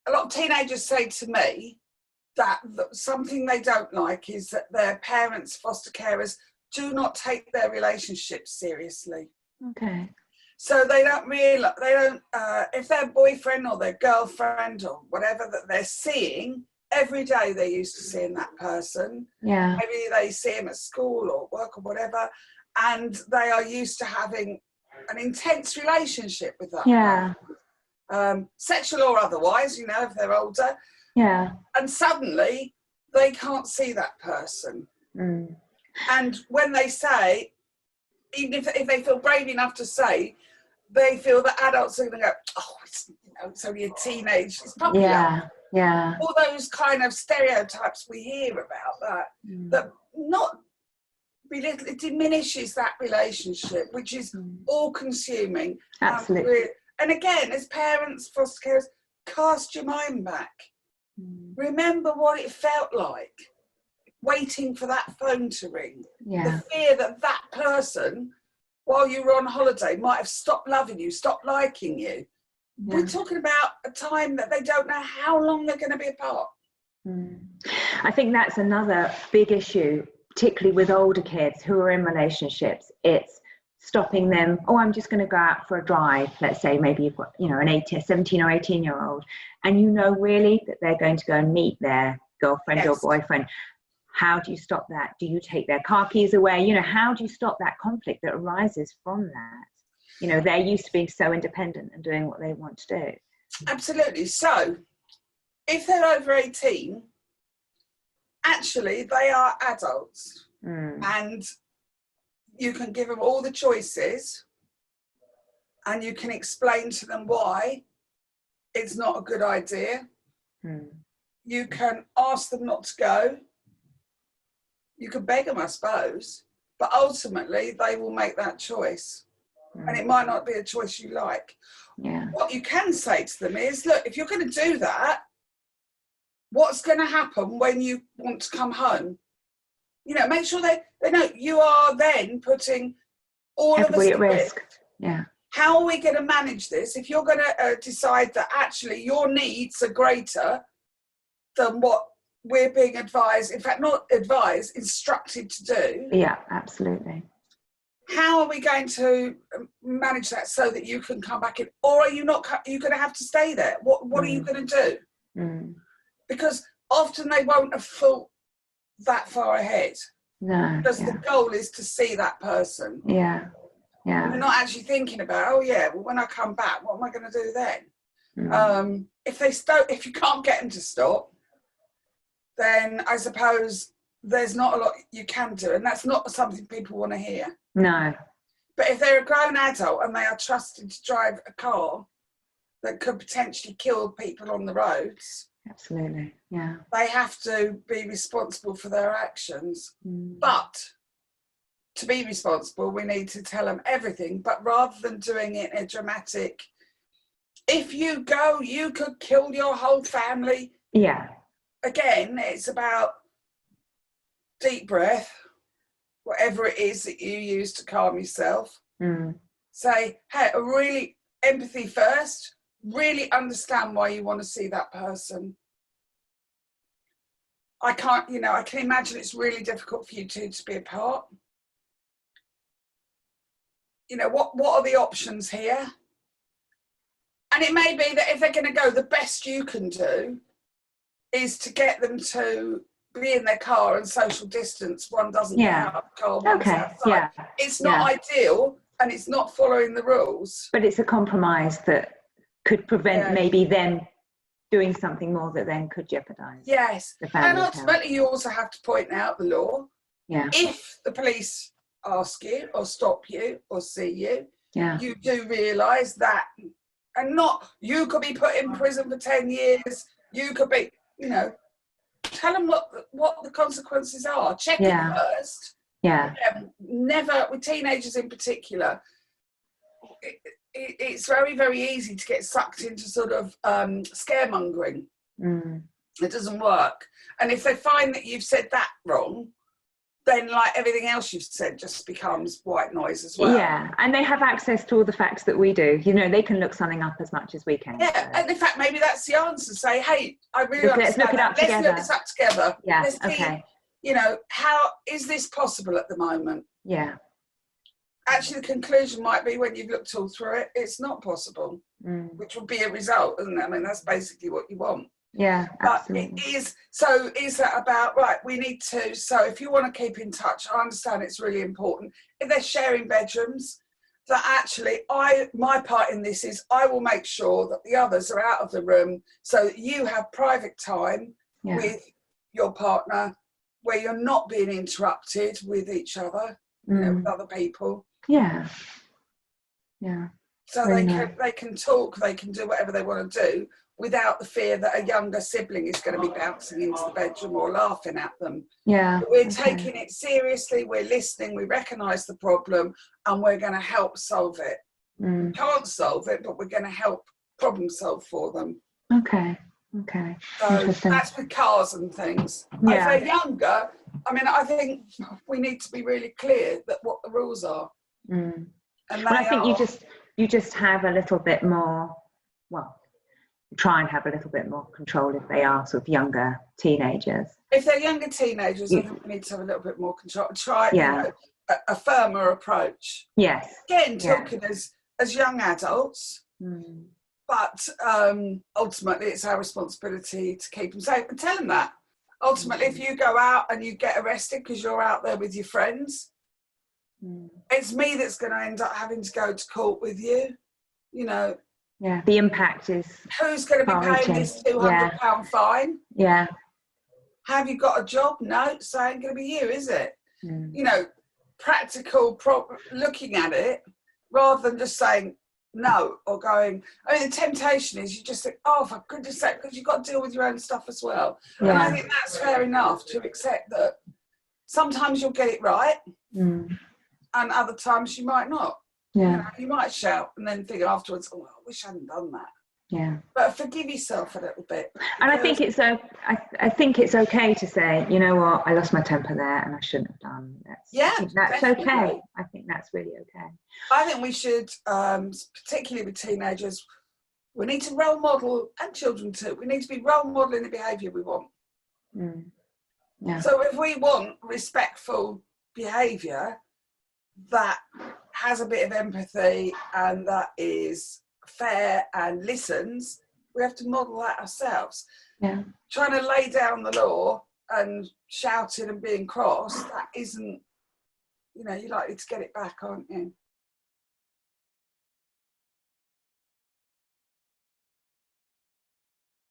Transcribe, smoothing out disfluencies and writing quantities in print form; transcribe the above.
a lot of teenagers say to me that something they don't like is that their parents, foster carers, do not take their relationships seriously. Okay. So they don't realise, if their boyfriend or their girlfriend or whatever that they're seeing, every day they're used to seeing that person. Yeah. Maybe they see him at school or work or whatever, and they are used to having an intense relationship with that person. Sexual or otherwise, if they're older. Yeah. And suddenly they can't see that person. Mm. And when they say, even if they feel brave enough to say, they feel that adults are going to go, oh, it's only a teenage, it's popular. Yeah. All those kind of stereotypes we hear about that not belittle, it diminishes that relationship, which is all consuming. Absolutely. And again, as parents, foster carers, cast your mind back. Remember what it felt like waiting for that phone to ring. The fear that that person, while you were on holiday, might have stopped loving you, stopped liking you. We're talking about a time that they don't know how long they're going to be apart. I think that's another big issue, particularly with older kids who are in relationships. It's stopping them. Oh, I'm just going to go out for a drive. Let's say maybe you've got, an 17 or 18-year-old, and really that they're going to go and meet their girlfriend or boyfriend. How do you stop that? Do you take their car keys away? How do you stop that conflict that arises from that? They're used to being so independent and doing what they want to do. Absolutely. So if they're over 18, actually they are adults, and you can give them all the choices and you can explain to them why it's not a good idea. You can ask them not to go. You can beg them, I suppose, but ultimately they will make that choice. And it might not be a choice you like. What you can say to them is, look, if you're going to do that, what's going to happen when you want to come home? Make sure they know you are then putting all everybody of us at risk. How are we going to manage this if you're going to decide that actually your needs are greater than what we're being advised, in fact, not advised, instructed to do? Yeah, absolutely. How are we going to manage that so that you can come back in? Or are you not? You're going to have to stay there. What are you going to do? Because often they won't have thought that far ahead. No. Because the goal is to see that person. Yeah. And they're not actually thinking about, when I come back, what am I going to do then? If you can't get them to stop, then I suppose there's not a lot you can do, and that's not something people want to hear. No. But if they're a grown adult and they are trusted to drive a car that could potentially kill people on the roads, absolutely, yeah, they have to be responsible for their actions. But to be responsible, we need to tell them everything, but rather than doing it in a dramatic, if you go, you could kill your whole family. Again, it's about deep breath, whatever it is that you use to calm yourself. Say, hey, really empathy first, really understand why you want to see that person. I can imagine it's really difficult for you two to be apart. What are the options here? And it may be that if they're going to go, the best you can do is to get them to be in their car and social distance. One doesn't get out of the car, one's outside. It's not ideal and it's not following the rules. But it's a compromise that could prevent maybe them doing something more that then could jeopardise. Yes. And ultimately you also have to point out the law. If the police ask you or stop you or see you, you do realise that, and not you could be put in prison for 10 years, you could be, tell them what the consequences are. Check it first. Never, with teenagers in particular, it's very, very easy to get sucked into sort of scaremongering. It doesn't work. And if they find that you've said that wrong, then like everything else you've said just becomes white noise as well. Yeah, and they have access to all the facts that we do. You know, they can look something up as much as we can. Yeah, so. and in fact, maybe that's the answer. Say, hey, I really Let's look it up Let's together. look this up together. Yeah, Let's see, okay. you know, how is this possible at the moment? Yeah. Actually, the conclusion might be when you've looked all through it, it's not possible, which would be a result, isn't it? I mean, that's basically what you want. Yeah, absolutely. But it is, so is that about, right, we need to, so if you want to keep in touch, I understand it's really important. If they're sharing bedrooms, that actually, my part in this is I will make sure that the others are out of the room so that you have private time with your partner where you're not being interrupted with each other, you know, with other people. Yeah. Yeah. So they can talk, they can do whatever they want to do without the fear that a younger sibling is going to be bouncing into the bedroom or laughing at them. Yeah. But we're taking it seriously, we're listening, we recognise the problem, and we're going to help solve it. We can't solve it, but we're going to help problem solve for them. Okay. So that's with cars and things. Yeah. If they're younger, I mean, I think we need to be really clear that what the rules are. And I think you just have a little bit more, well, try and have a little bit more control if they are sort of younger teenagers. If they're younger teenagers, I think we need to have a little bit more control. Try, you know, a firmer approach. Yes. Again, talking as young adults, but ultimately it's our responsibility to keep them safe and tell them that. Ultimately, if you go out and you get arrested because you're out there with your friends, it's me that's going to end up having to go to court with you, you know. Yeah, the impact is... Who's going to be paying this £200 fine? Yeah. Have you got a job? No, so it ain't going to be you, is it? You know, practical, looking at it, rather than just saying no or going... I mean, the temptation is you just think, oh, for goodness sake, because you've got to deal with your own stuff as well. Yeah. And I think that's fair enough to accept that sometimes you'll get it right and other times you might not. Yeah. You know, you might shout and then think afterwards, oh, I wish I hadn't done that. Yeah. But forgive yourself a little bit. And I think it's okay to say, you know what, I lost my temper there and I shouldn't have done that. That's okay. I think that's really okay. I think we should, particularly with teenagers, we need to role model, and children too, we need to be role modelling the behaviour we want. Yeah. So if we want respectful behaviour that has a bit of empathy and that is fair and listens, we have to model that ourselves. Yeah. Trying to lay down the law and shouting and being cross, that isn't, you know, you're likely to get it back, aren't you?